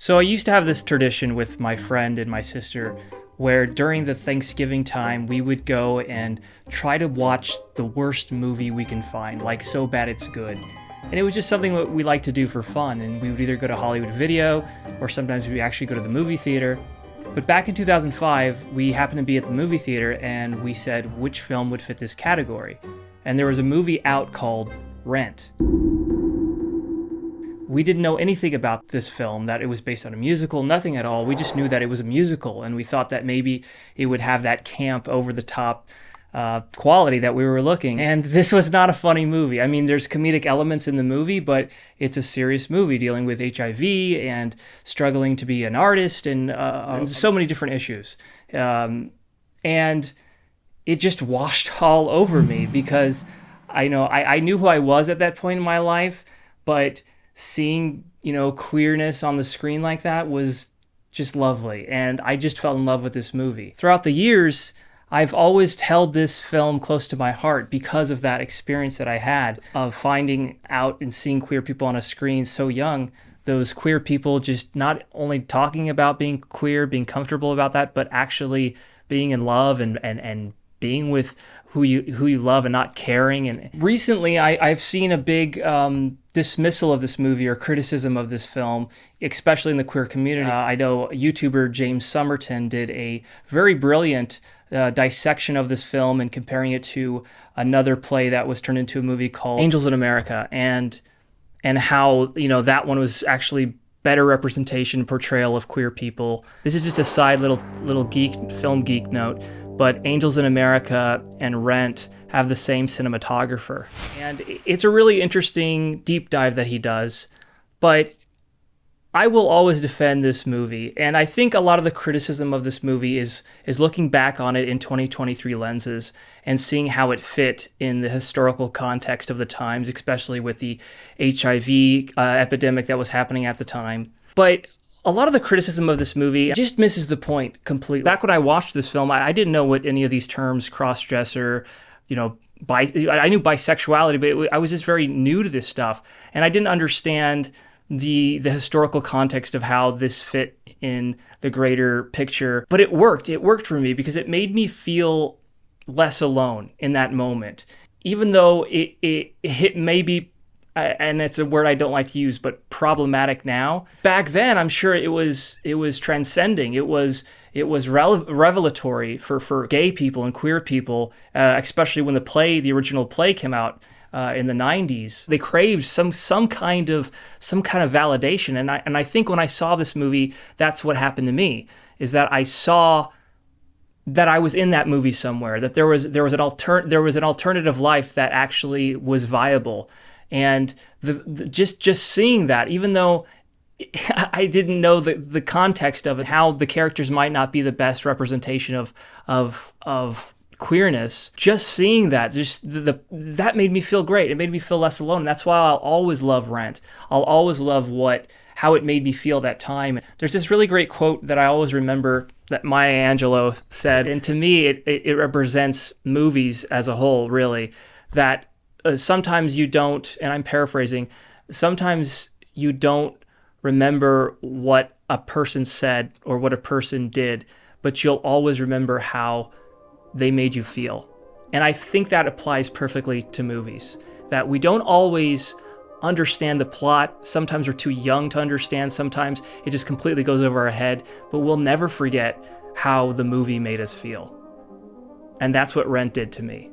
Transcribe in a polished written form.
So I used to have this tradition with my friend and my sister where during the Thanksgiving time we would go and try to watch the worst movie we can find, like So Bad It's Good. And it was just something that we like to do for fun, and we would either go to Hollywood Video or sometimes we'd actually go to the movie theater. But back in 2005, we happened to be at the movie theater and we said which film would fit this category. And there was a movie out called Rent. We didn't know anything about this film, that it was based on a musical, nothing at all. We just knew that it was a musical, and we thought that maybe it would have that camp, over-the-top quality that we were looking. And this was not a funny movie. I mean, there's comedic elements in the movie, but it's a serious movie dealing with HIV and struggling to be an artist and so many different issues. And it just washed all over me because I knew who I was at that point in my life, but seeing, queerness on the screen like that was just lovely. And I just fell in love with this movie. Throughout the years, I've always held this film close to my heart because of that experience that I had of finding out and seeing queer people on a screen so young. Those queer people just not only talking about being queer, being comfortable about that, but actually being in love and being with who you love and not caring. And recently I've seen a big dismissal of this movie or criticism of this film, especially in the queer community. I know YouTuber James Somerton did a very brilliant dissection of this film and comparing it to another play that was turned into a movie called Angels in America, and how that one was actually better representation and portrayal of queer people. This is just a side little film geek note, but Angels in America and Rent have the same cinematographer. And it's a really interesting deep dive that he does, but I will always defend this movie. And I think a lot of the criticism of this movie is looking back on it in 2023 lenses and seeing how it fit in the historical context of the times, especially with the HIV epidemic that was happening at the time. But a lot of the criticism of this movie just misses the point completely. Back when I watched this film, I didn't know what any of these terms, cross-dresser, I knew bisexuality, but I was just very new to this stuff. And I didn't understand the historical context of how this fit in the greater picture. But it worked. It worked for me because it made me feel less alone in that moment. Even though it hit maybe, and it's a word I don't like to use, but problematic now. Back then, I'm sure it was transcending. It was revelatory for gay people and queer people, especially when the original play came out in the 90s. They craved some kind of validation, and I think when I saw this movie, that's what happened to me. Is that I saw that I was in that movie somewhere. That there was an alternative life that actually was viable. And just seeing that, even though I didn't know the context of it, how the characters might not be the best representation of queerness, just seeing that, that made me feel great. It made me feel less alone. And that's why I'll always love Rent. I'll always love how it made me feel that time. There's this really great quote that I always remember that Maya Angelou said, and to me it represents movies as a whole, really, that sometimes you don't, and I'm paraphrasing, sometimes you don't remember what a person said or what a person did, but you'll always remember how they made you feel. And I think that applies perfectly to movies, that we don't always understand the plot. Sometimes we're too young to understand. Sometimes it just completely goes over our head, but we'll never forget how the movie made us feel. And that's what Rent did to me.